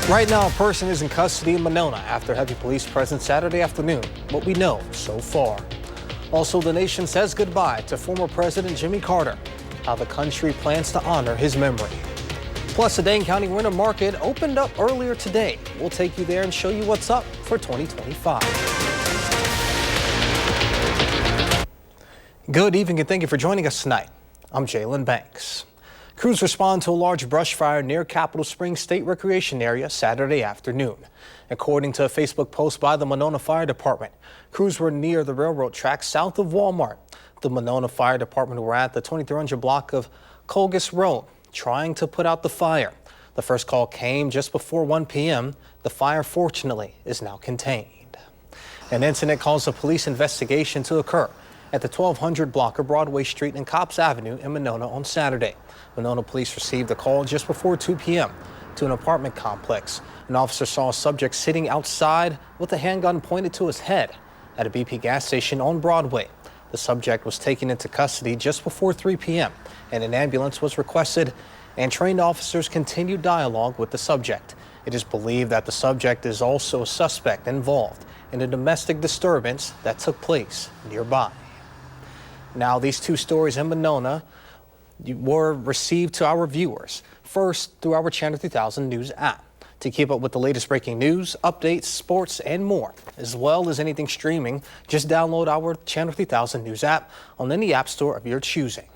Right now, a person is in custody in Monona after heavy police presence Saturday afternoon. What we know so far. Also, the nation says goodbye to former President Jimmy Carter. How the country plans to honor his memory. Plus, the Dane County Winter Market opened up earlier today. We'll take you there and show you what's up for 2025. Good evening and thank you for joining us tonight. I'm Jalen Banks. Crews respond to a large brush fire near Capitol Springs State Recreation Area Saturday afternoon. According to a Facebook post by the Monona Fire Department, crews were near the railroad tracks south of Walmart. The Monona Fire Department were at the 2300 block of Colgus Road trying to put out the fire. The first call came just before 1 p.m. The fire, fortunately, is now contained. An incident caused a police investigation to occur at the 1200 block of Broadway Street and Cops Avenue in Monona on Saturday. Monona police received a call just before 2 p.m. to an apartment complex. An officer saw a subject sitting outside with a handgun pointed to his head at a BP gas station on Broadway. The subject was taken into custody just before 3 p.m. and an ambulance was requested, and trained officers continued dialogue with the subject. It is believed that the subject is also a suspect involved in a domestic disturbance that took place nearby. Now, these two stories in Monona were received to our viewers first through our Channel 3000 News app. To keep up with the latest breaking news, updates, sports, and more, as well as anything streaming, just download our Channel 3000 News app on any app store of your choosing.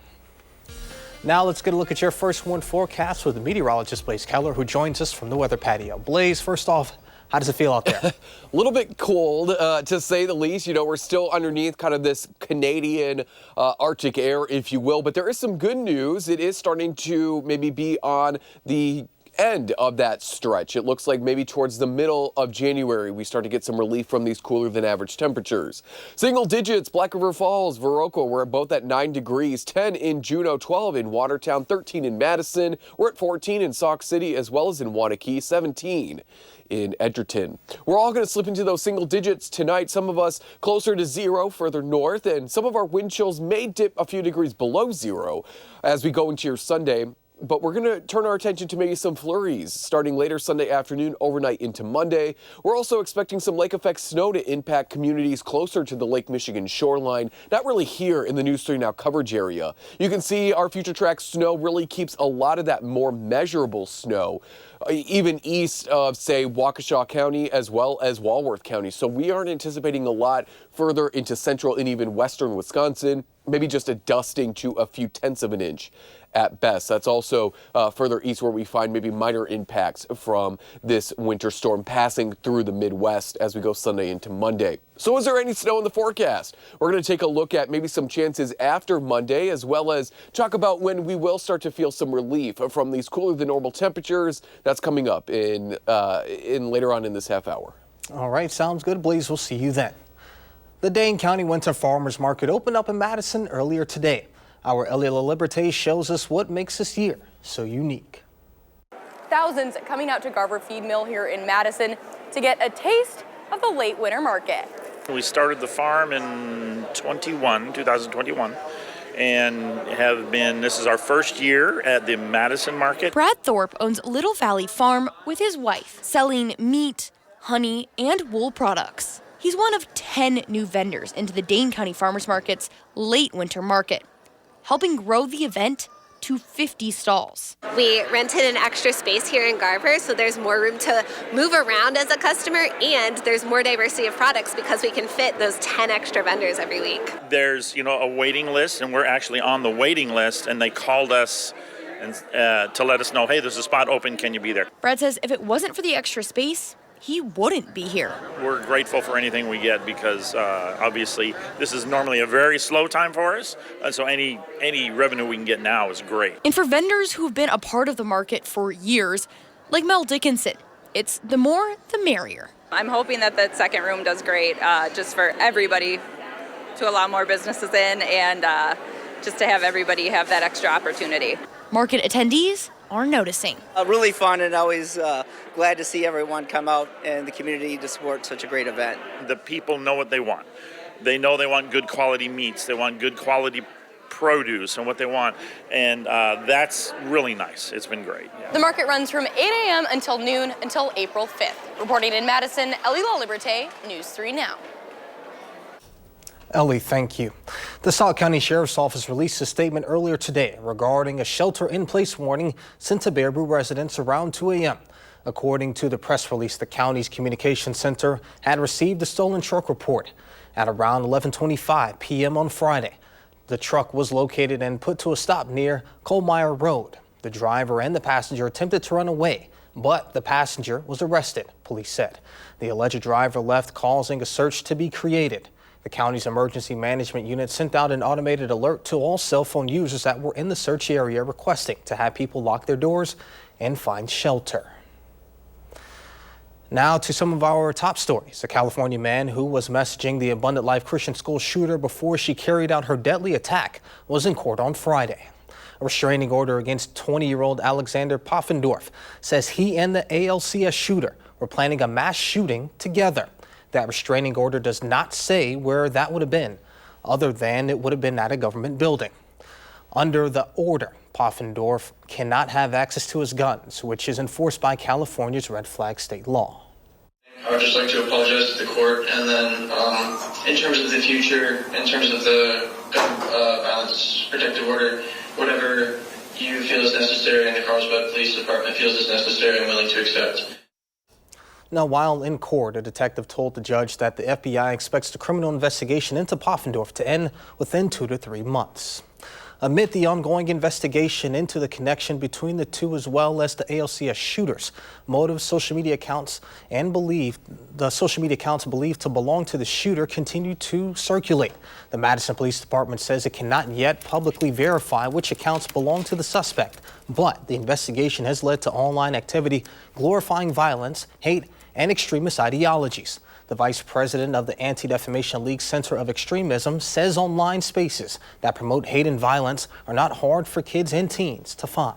Now let's get a look at your first warn forecast with meteorologist Blaze Keller, who joins us from the weather patio. Blaze, first off, how does it feel out there? A little bit cold, to say the least. You know, we're still underneath kind of this Canadian Arctic air, if you will. But there is some good news. It is starting to maybe be on the end of that stretch. It looks like maybe towards the middle of January, we start to get some relief from these cooler than average temperatures. Single digits, Black River Falls, Viroqua, we're both at 9 degrees, 10 in Juneau, 12 in Watertown, 13 in Madison. We're at 14 in Sauk City, as well as in Waunakee, 17 in Edgerton. We're all going to slip into those single digits tonight. Some of us closer to 0 further north, and some of our wind chills may dip a few degrees below 0 as we go into your Sunday. But we're going to turn our attention to maybe some flurries starting later Sunday afternoon, overnight into Monday. We're also expecting some lake effect snow to impact communities closer to the Lake Michigan shoreline, not really here in the News 3 Now coverage area. You can see our future track snow really keeps a lot of that more measurable snow, even east of, say, Waukesha County as well as Walworth County. So we aren't anticipating a lot further into central and even western Wisconsin, maybe just a dusting to a few tenths of an inch at best. That's also further east where we find maybe minor impacts from this winter storm passing through the Midwest as we go Sunday into Monday. So is there any snow in the forecast? We're going to take a look at maybe some chances after Monday, as well as talk about when we will start to feel some relief from these cooler than normal temperatures. That's coming up in later on in this half hour. All right, sounds good, Blaze. We'll see you then. The Dane County Winter Farmers Market opened up in Madison earlier today. Our Elia La Liberté shows us what makes this year so unique. Thousands coming out to Garver Feed Mill here in Madison to get a taste of the late winter market. We started the farm in 2021, and this is our first year at the Madison market. Brad Thorpe owns Little Valley Farm with his wife, selling meat, honey, and wool products. He's one of 10 new vendors into the Dane County Farmers Market's late winter market, helping grow the event to 50 stalls. We rented an extra space here in Garver, so there's more room to move around as a customer, and there's more diversity of products because we can fit those 10 extra vendors every week. There's, a waiting list, and we're actually on the waiting list, and they called us and to let us know, hey, there's a spot open, can you be there? Brad says if it wasn't for the extra space, he wouldn't be here. We're grateful for anything we get because obviously this is normally a very slow time for us. So any revenue we can get now is great. And for vendors who've been a part of the market for years, like Mel Dickinson, it's the more the merrier. I'm hoping that the second room does great just for everybody to allow more businesses in and just to have everybody have that extra opportunity. Market attendees are noticing. Really fun, and always glad to see everyone come out and the community to support such a great event. The people know what they want. They know they want good quality meats. They want good quality produce and what they want, and that's really nice. It's been great. Yeah. The market runs from 8 a.m. until noon until April 5th. Reporting in Madison, Ellie LaLiberte, News 3 Now. Ellie, thank you. The Sauk County Sheriff's Office released a statement earlier today regarding a shelter-in-place warning sent to Baraboo residents around 2 a.m. According to the press release, the county's communications center had received a stolen truck report at around 11:25 p.m. on Friday. The truck was located and put to a stop near Colemeyer Road. The driver and the passenger attempted to run away, but the passenger was arrested, police said. The alleged driver left, causing a search to be created. The county's emergency management unit sent out an automated alert to all cell phone users that were in the search area, requesting to have people lock their doors and find shelter. Now to some of our top stories. A California man who was messaging the Abundant Life Christian School shooter before she carried out her deadly attack was in court on Friday. A restraining order against 20-year-old Alexander Poffendorf says he and the ALCS shooter were planning a mass shooting together. That restraining order does not say where that would have been, other than it would have been at a government building. Under the order, Poffendorf cannot have access to his guns, which is enforced by California's red flag state law. I would just like to apologize to the court, and then in terms of the future, in terms of the gun violence protective order, whatever you feel is necessary and the Carlsbad Police Department feels is necessary, I'm willing to accept. Now, while in court, a detective told the judge that the FBI expects the criminal investigation into Poffendorf to end within 2 to 3 months. Amid the ongoing investigation into the connection between the two, as well as the ALCS shooters, motives, social media accounts believed to belong to the shooter continue to circulate. The Madison Police Department says it cannot yet publicly verify which accounts belong to the suspect, but the investigation has led to online activity glorifying violence, hate, and extremist ideologies. The vice president of the Anti-Defamation League Center of Extremism says online spaces that promote hate and violence are not hard for kids and teens to find.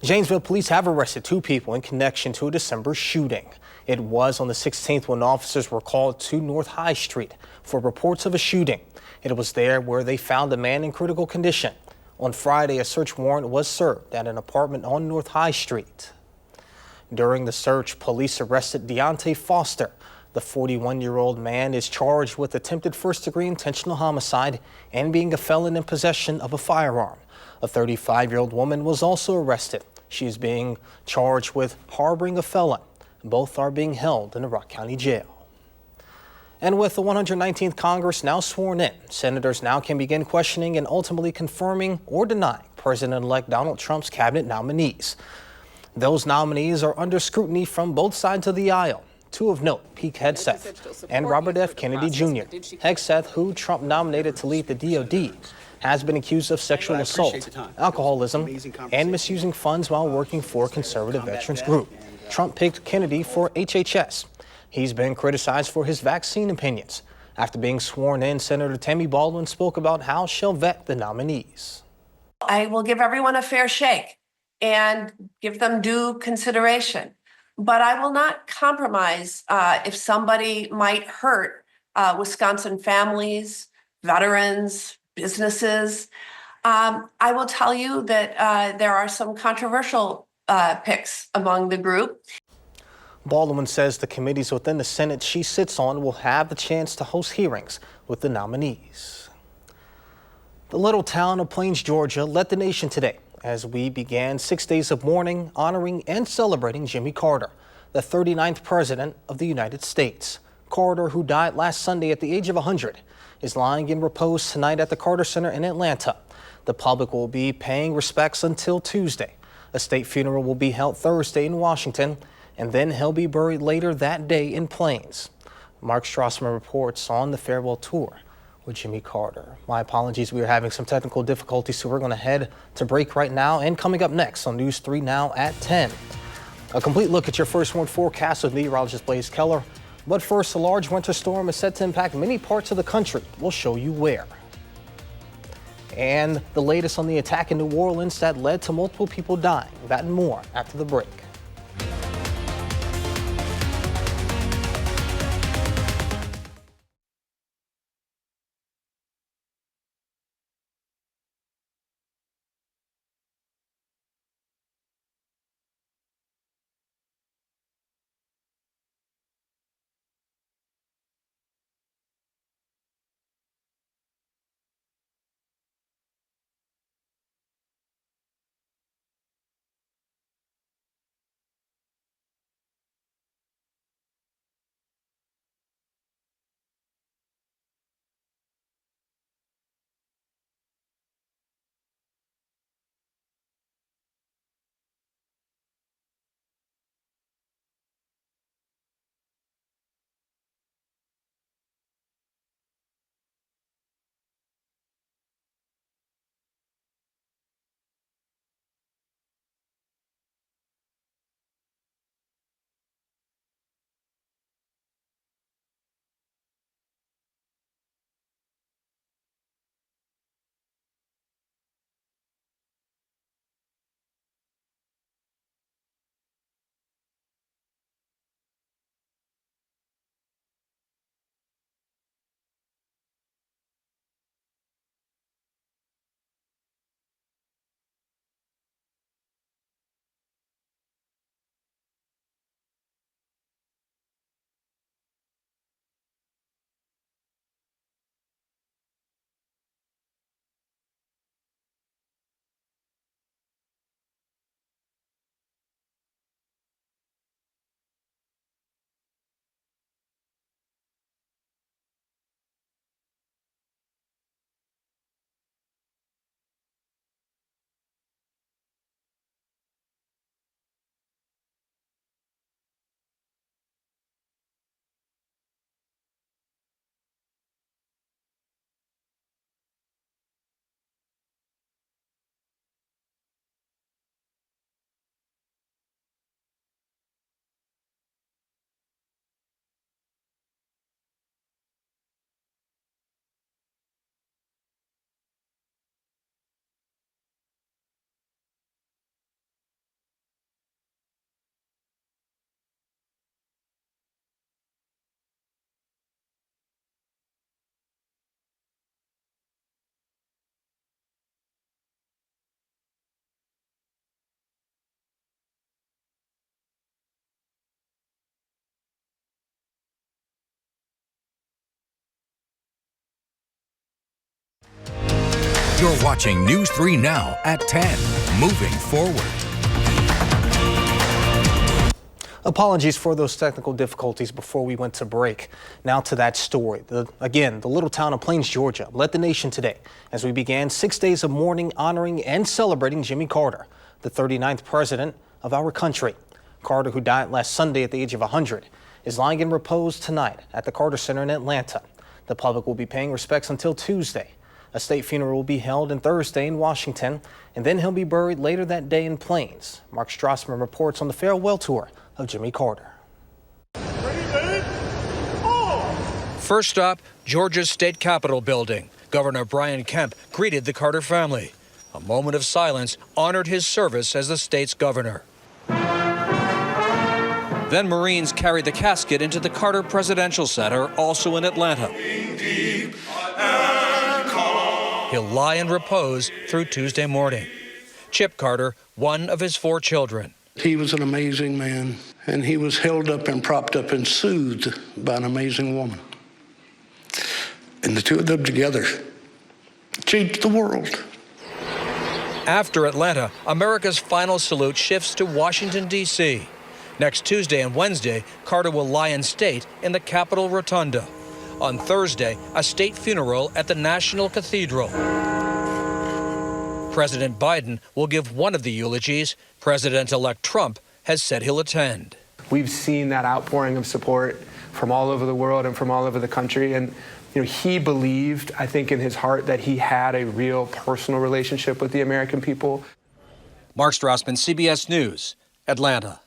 Janesville police have arrested 2 people in connection to a December shooting. It was on the 16th when officers were called to North High Street for reports of a shooting. It was there where they found a man in critical condition. On Friday, a search warrant was served at an apartment on North High Street. During the search, police arrested Deontay Foster. The 41-year-old man is charged with attempted first-degree intentional homicide and being a felon in possession of a firearm. A 35-year-old woman was also arrested. She is being charged with harboring a felon. Both are being held in a Rock County jail. And with the 119th Congress now sworn in, senators now can begin questioning and ultimately confirming or denying President-elect Donald Trump's cabinet nominees. Those nominees are under scrutiny from both sides of the aisle. 2 of note, Pete Hegseth and Robert F. Kennedy Jr. Hegseth, who Trump nominated to lead the DOD, has been accused of sexual assault, alcoholism, and misusing funds while working for a conservative veterans group. Trump picked Kennedy for HHS. He's been criticized for his vaccine opinions. After being sworn in, Senator Tammy Baldwin spoke about how she'll vet the nominees. I will give everyone a fair shake and give them due consideration. But I will not compromise if somebody might hurt Wisconsin families, veterans, businesses. I will tell you that there are some controversial picks among the group. Baldwin says the committees within the Senate she sits on will have the chance to host hearings with the nominees. The little town of Plains, Georgia led the nation today as we began 6 days of mourning, honoring, and celebrating Jimmy Carter, the 39th President of the United States. Carter, who died last Sunday at the age of 100, is lying in repose tonight at the Carter Center in Atlanta. The public will be paying respects until Tuesday. A state funeral will be held Thursday in Washington, and then he'll be buried later that day in Plains. Mark Strassman reports on the farewell tour with Jimmy Carter. My apologies, we are having some technical difficulties, so we're going to head to break right now. And coming up next on News 3 Now at 10, a complete look at your first warn forecast with meteorologist Blaze Keller. But first, a large winter storm is set to impact many parts of the country. We'll show you where. And the latest on the attack in New Orleans that led to multiple people dying. That and more after the break. You're watching News 3 Now at 10. Moving forward. Apologies for those technical difficulties before we went to break. Now to that story. The little town of Plains, Georgia led the nation today as we began 6 days of mourning, honoring, and celebrating Jimmy Carter, the 39th president of our country. Carter, who died last Sunday at the age of 100, is lying in repose tonight at the Carter Center in Atlanta. The public will be paying respects until Tuesday. A state funeral will be held on Thursday in Washington, and then he'll be buried later that day in Plains. Mark Strassman reports on the farewell tour of Jimmy Carter. First stop, Georgia's state capitol building. Governor Brian Kemp greeted the Carter family. A moment of silence honored his service as the state's governor. Then Marines carried the casket into the Carter Presidential Center, also in Atlanta. He'll lie in repose through Tuesday morning. Chip Carter, one of his 4 children. He was an amazing man, and he was held up and propped up and soothed by an amazing woman. And the two of them together changed the world. After Atlanta, America's final salute shifts to Washington, D.C. Next Tuesday and Wednesday, Carter will lie in state in the Capitol Rotunda. On Thursday, a state funeral at the National Cathedral. President Biden will give one of the eulogies. President-elect Trump has said he'll attend. We've seen that outpouring of support from all over the world and from all over the country. And he believed, I think, in his heart that he had a real personal relationship with the American people. Mark Strassman, CBS News, Atlanta.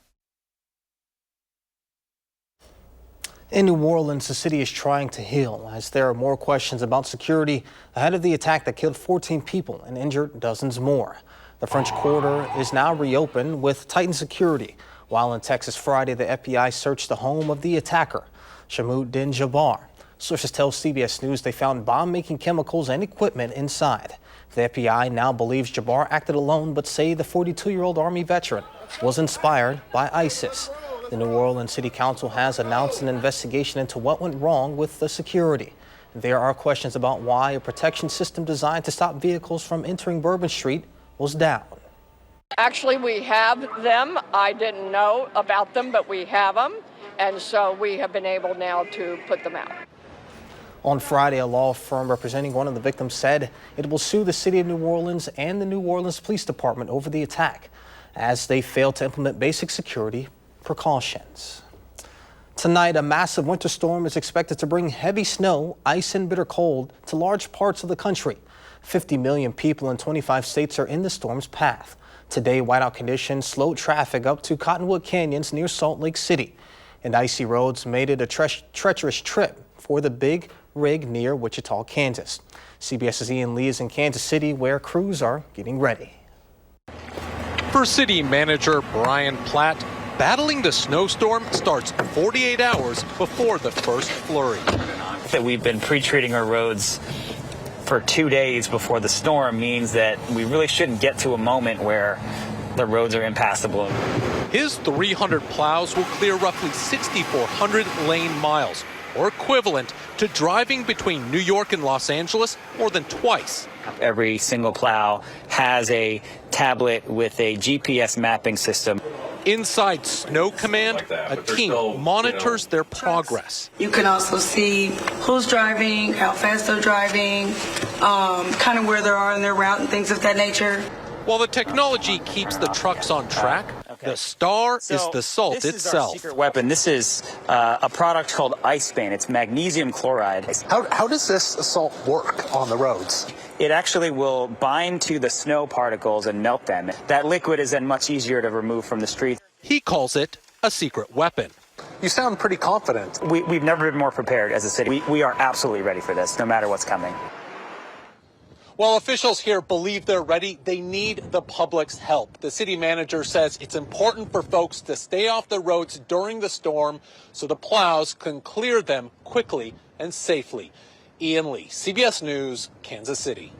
In New Orleans, the city is trying to heal as there are more questions about security ahead of the attack that killed 14 people and injured dozens more. The French Quarter is now reopened with tightened security, while in Texas Friday, the FBI searched the home of the attacker, Shamoud Din Jabbar. Sources tell CBS News they found bomb-making chemicals and equipment inside. The FBI now believes Jabbar acted alone, but say the 42-year-old Army veteran was inspired by ISIS. The New Orleans City Council has announced an investigation into what went wrong with the security. There are questions about why a protection system designed to stop vehicles from entering Bourbon Street was down. Actually, we have them. I didn't know about them, but we have them. And so we have been able now to put them out. On Friday, a law firm representing one of the victims said it will sue the city of New Orleans and the New Orleans Police Department over the attack as they failed to implement basic security precautions. Tonight, a massive winter storm is expected to bring heavy snow, ice, and bitter cold to large parts of the country. 50 million people in 25 states are in the storm's path. Today, whiteout conditions slowed traffic up to Cottonwood Canyons near Salt Lake City, and icy roads made it a treacherous trip for the Big Rig near Wichita, Kansas. CBS's Ian Lee is in Kansas City, where crews are getting ready. For city manager Brian Platt, battling the snowstorm starts 48 hours before the first flurry. That we've been pre-treating our roads for 2 days before the storm means that we really shouldn't get to a moment where the roads are impassable. His 300 plows will clear roughly 6,400 lane miles, or equivalent to driving between New York and Los Angeles more than twice. Every single plow has a tablet with a GPS mapping system. Inside Snow Command, a team monitors their progress. You can also see who's driving, how fast they're driving, kind of where they are in their route and things of that nature. While the technology keeps the trucks on track, the star is the salt this itself. Is our secret weapon. This is a product called Ice Bane. It's magnesium chloride. How does this salt work on the roads? It actually will bind to the snow particles and melt them. That liquid is then much easier to remove from the street. He calls it a secret weapon. You sound pretty confident. We've never been more prepared as a city. We are absolutely ready for this, no matter what's coming. While officials here believe they're ready, they need the public's help. The city manager says it's important for folks to stay off the roads during the storm so the plows can clear them quickly and safely. Ian Lee, CBS News, Kansas City.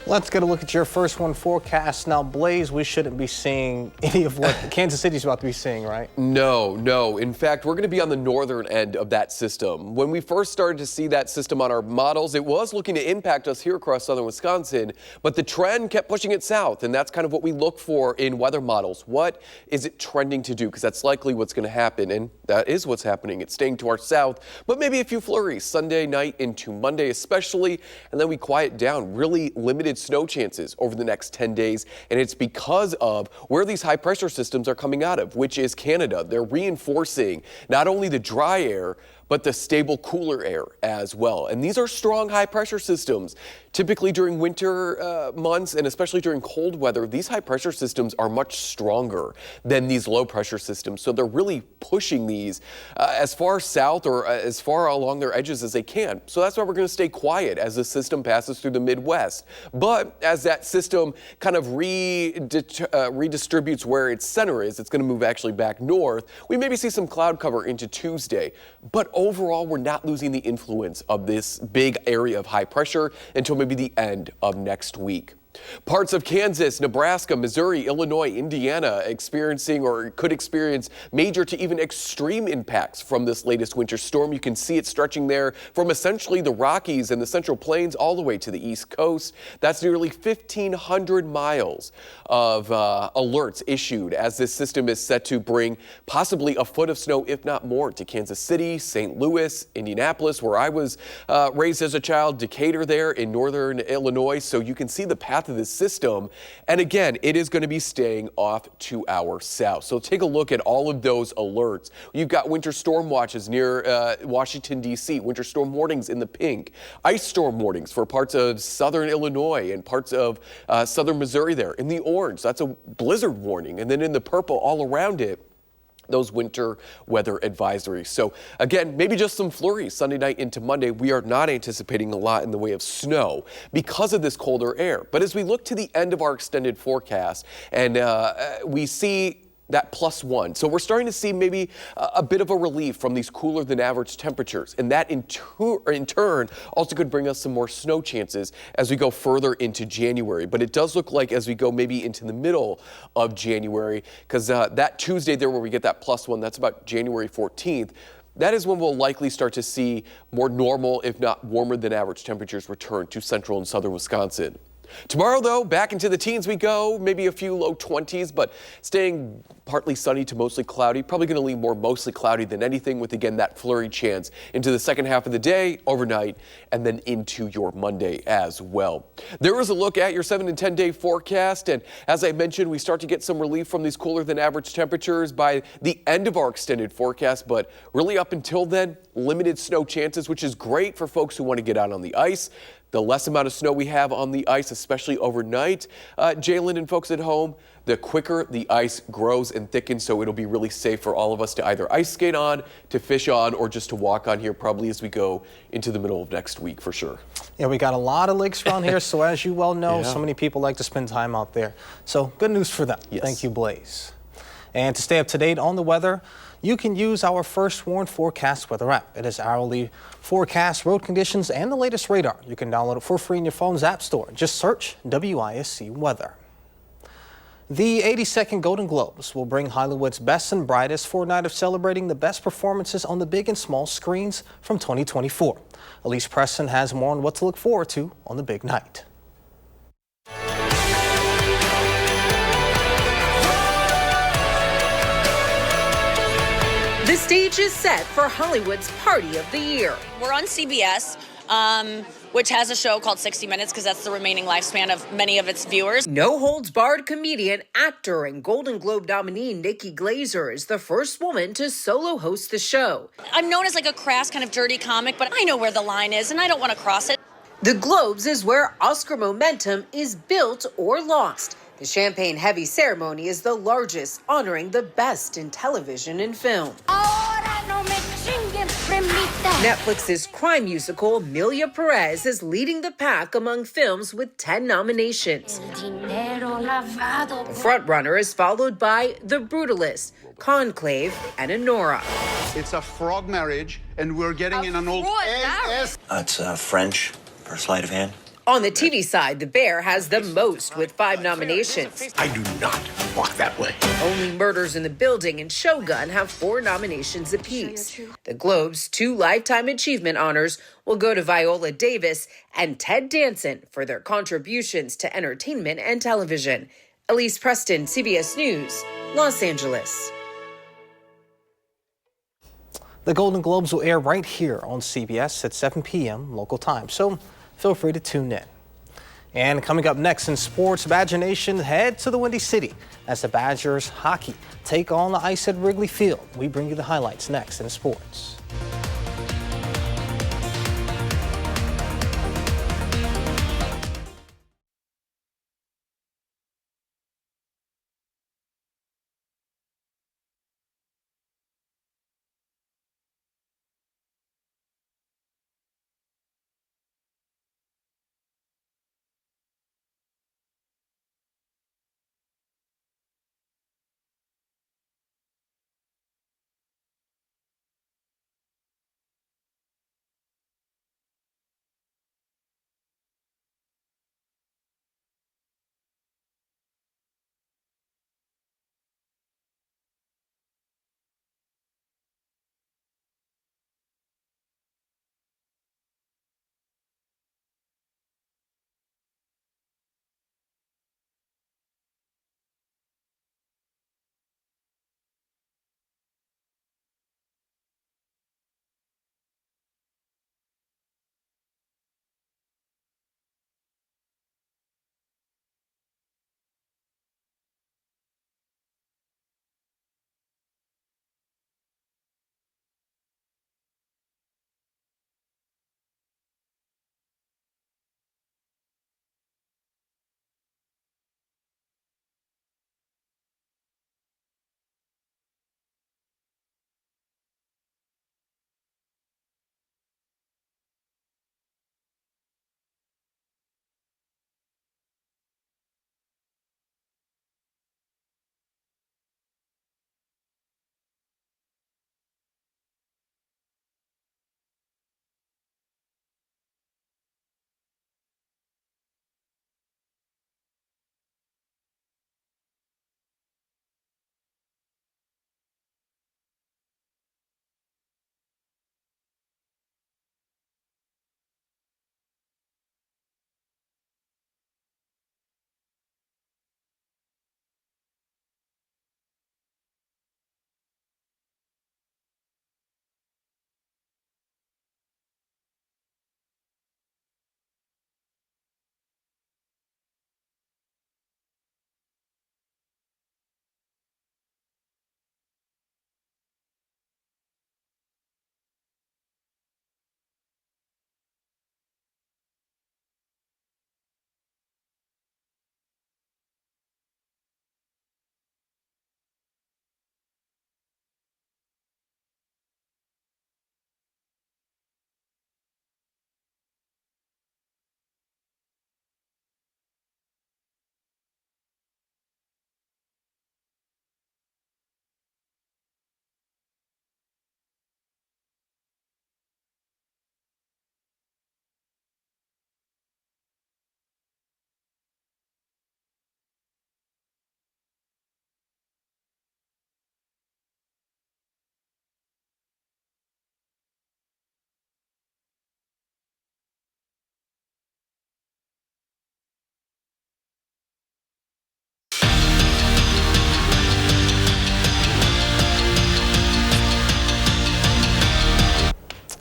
Let's get a look at your first one forecast. Now, Blaze, we shouldn't be seeing any of what Kansas City's about to be seeing, right? No. In fact, we're going to be on the northern end of that system. When we first started to see that system on our models, it was looking to impact us here across southern Wisconsin, but the trend kept pushing it south, and that's kind of what we look for in weather models. What is it trending to do? Because that's likely what's going to happen, and that is what's happening. It's staying to our south, but maybe a few flurries Sunday night into Monday especially, and then we quiet down. Really limited snow chances over the next 10 days, and it's because of where these high pressure systems are coming out of, which is Canada. They're reinforcing not only the dry air, but the stable cooler air as well. And these are strong high pressure systems. Typically during winter months, and especially during cold weather, these high pressure systems are much stronger than these low pressure systems. So they're really pushing these as far south or as far along their edges as they can. So that's why we're going to stay quiet as the system passes through the Midwest. But as that system kind of redistributes where its center is, it's going to move actually back north. We maybe see some cloud cover into Tuesday. But overall, we're not losing the influence of this big area of high pressure until maybe the end of next week. Parts of Kansas, Nebraska, Missouri, Illinois, Indiana experiencing or could experience major to even extreme impacts from this latest winter storm. You can see it stretching there from essentially the Rockies and the Central Plains all the way to the East Coast. That's nearly 1,500 miles of alerts issued as this system is set to bring possibly a foot of snow, if not more, to Kansas City, St. Louis, Indianapolis, where I was raised as a child, Decatur there in northern Illinois. So you can see the path of this system. And again, it is going to be staying off to our south. So take a look at all of those alerts. You've got winter storm watches near Washington, D.C., winter storm warnings in the pink, ice storm warnings for parts of southern Illinois and parts of southern Missouri there in the orange. That's a blizzard warning. And then in the purple all around it, those winter weather advisories. So again, maybe just some flurries Sunday night into Monday. We are not anticipating a lot in the way of snow because of this colder air. But as we look to the end of our extended forecast and we see that +1. So we're starting to see maybe a bit of a relief from these cooler than average temperatures. And that in turn also could bring us some more snow chances as we go further into January. But it does look like as we go maybe into the middle of January, because that Tuesday there where we get that +1, that's about January 14th. That is when we'll likely start to see more normal, if not warmer than average temperatures return to central and southern Wisconsin. Tomorrow, though, back into the teens we go, maybe a few low 20s, but staying partly sunny to mostly cloudy. Probably going to lean more mostly cloudy than anything with, again, that flurry chance into the second half of the day, overnight, and then into your Monday as well. There is a look at your 7 and 10 day forecast, and as I mentioned, we start to get some relief from these cooler than average temperatures by the end of our extended forecast, but really up until then, limited snow chances, which is great for folks who want to get out on the ice. The less amount of snow we have on the ice, especially overnight, Jalen and folks at home, the quicker the ice grows and thickens, so it'll be really safe for all of us to either ice skate on, to fish on, or just to walk on here probably as we go into the middle of next week for sure. Yeah, we got a lot of lakes around here, so as you well know, so many people like to spend time out there. So good news for them. Yes. Thank you, Blaze. And to stay up to date on the weather, you can use our First Warn Forecast weather app. It is hourly forecast, road conditions, and the latest radar. You can download it for free in your phone's app store. Just search WISC Weather. The 82nd Golden Globes will bring Hollywood's best and brightest for a night of celebrating the best performances on the big and small screens from 2024. Elise Preston has more on what to look forward to on the big night. The stage is set for Hollywood's Party of the Year. We're on CBS, which has a show called 60 Minutes because that's the remaining lifespan of many of its viewers. No-holds-barred comedian, actor, and Golden Globe nominee Nikki Glaser is the first woman to solo host the show. I'm known as like a crass kind of dirty comic, but I know where the line is and I don't want to cross it. The Globes is where Oscar momentum is built or lost. The champagne-heavy ceremony is the largest, honoring the best in television and film. Netflix's crime musical, Emilia Perez, is leading the pack among films with 10 nominations. The frontrunner is followed by The Brutalist, Conclave, and Anora. It's a frog marriage, and we're getting in an old... It's French for sleight of hand. On the TV side, The Bear has the most with 5 nominations. I do not walk that way. Only Murders in the Building and Shogun have 4 nominations apiece. The Globe's 2 Lifetime Achievement honors will go to Viola Davis and Ted Danson for their contributions to entertainment and television. Elise Preston, CBS News, Los Angeles. The Golden Globes will air right here on CBS at 7 p.m. local time, so feel free to tune in. And coming up next in sports, Badger Nation head to the Windy City as the Badgers hockey take on the ice at Wrigley Field. We bring you the highlights next in sports.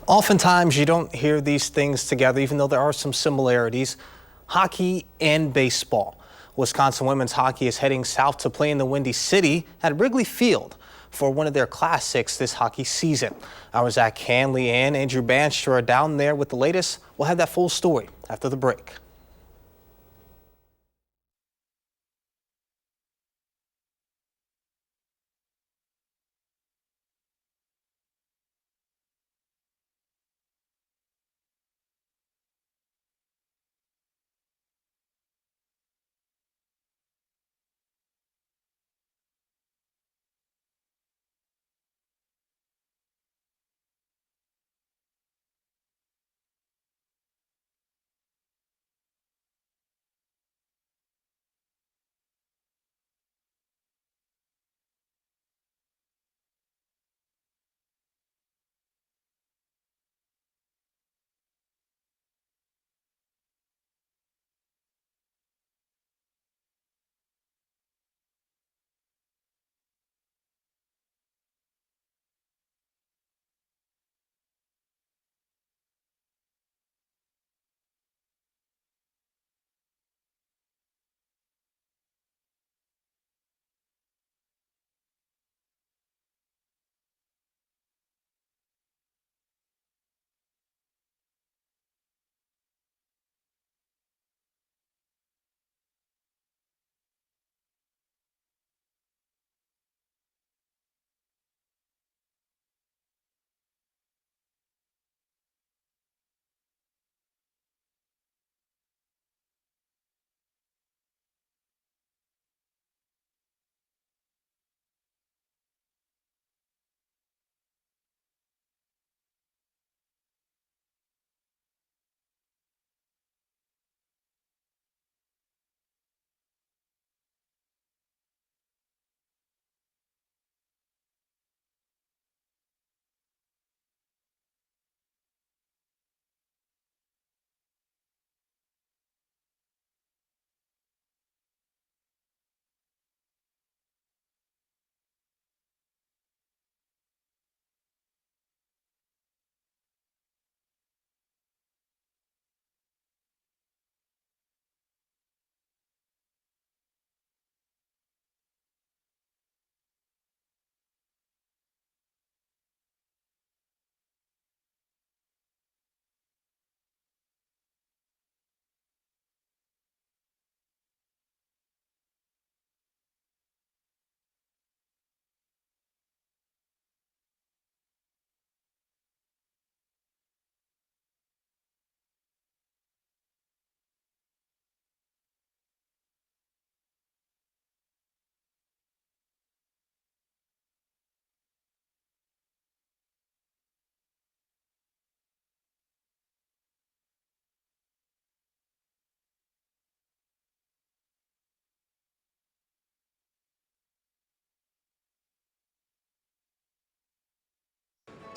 Oftentimes you don't hear these things together, even though there are some similarities. Hockey and baseball. Wisconsin women's hockey is heading south to play in the Windy City at Wrigley Field for one of their classics this hockey season. Our Zach Hanley and Andrew Banster are down there with the latest. We'll have that full story after the break.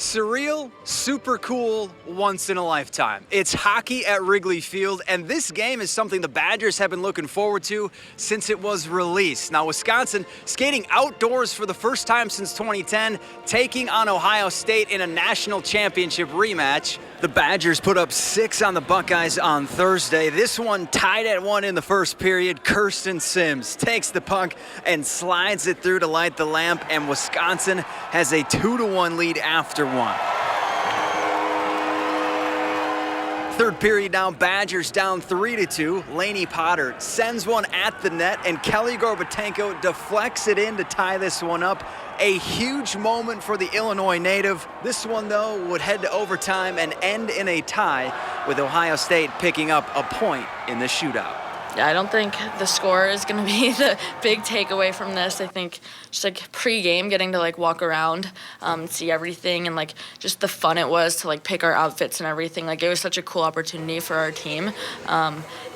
Surreal, super cool, once in a lifetime. It's hockey at Wrigley Field, and this game is something the Badgers have been looking forward to since it was released. Now, Wisconsin skating outdoors for the first time since 2010, taking on Ohio State in a national championship rematch. The Badgers put up 6 on the Buckeyes on Thursday. This one tied at 1 in the first period. Kirsten Sims takes the puck and slides it through to light the lamp, and Wisconsin has a 2-1 lead after one. Third period now, Badgers down 3-2. Lainey Potter sends one at the net, and Kelly Gorbatenko deflects it in to tie this one up. A huge moment for the Illinois native. This one, though, would head to overtime and end in a tie, with Ohio State picking up a point in the shootout. Yeah, I don't think the score is going to be the big takeaway from this. I think just like pre-game, getting to like walk around, see everything, and like just the fun it was to like pick our outfits and everything. Like it was such a cool opportunity for our team.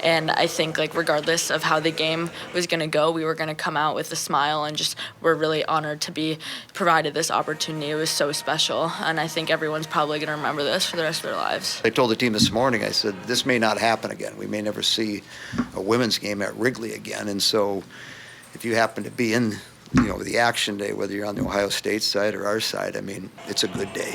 And I think like regardless of how the game was going to go, we were going to come out with a smile, and just we're really honored to be provided this opportunity. It was so special, and I think everyone's probably going to remember this for the rest of their lives. I told the team this morning, I said, this may not happen again. We may never see a women's game at Wrigley again. And so if you happen to be in, the action day, whether you're on the Ohio State side or our side, I mean, it's a good day.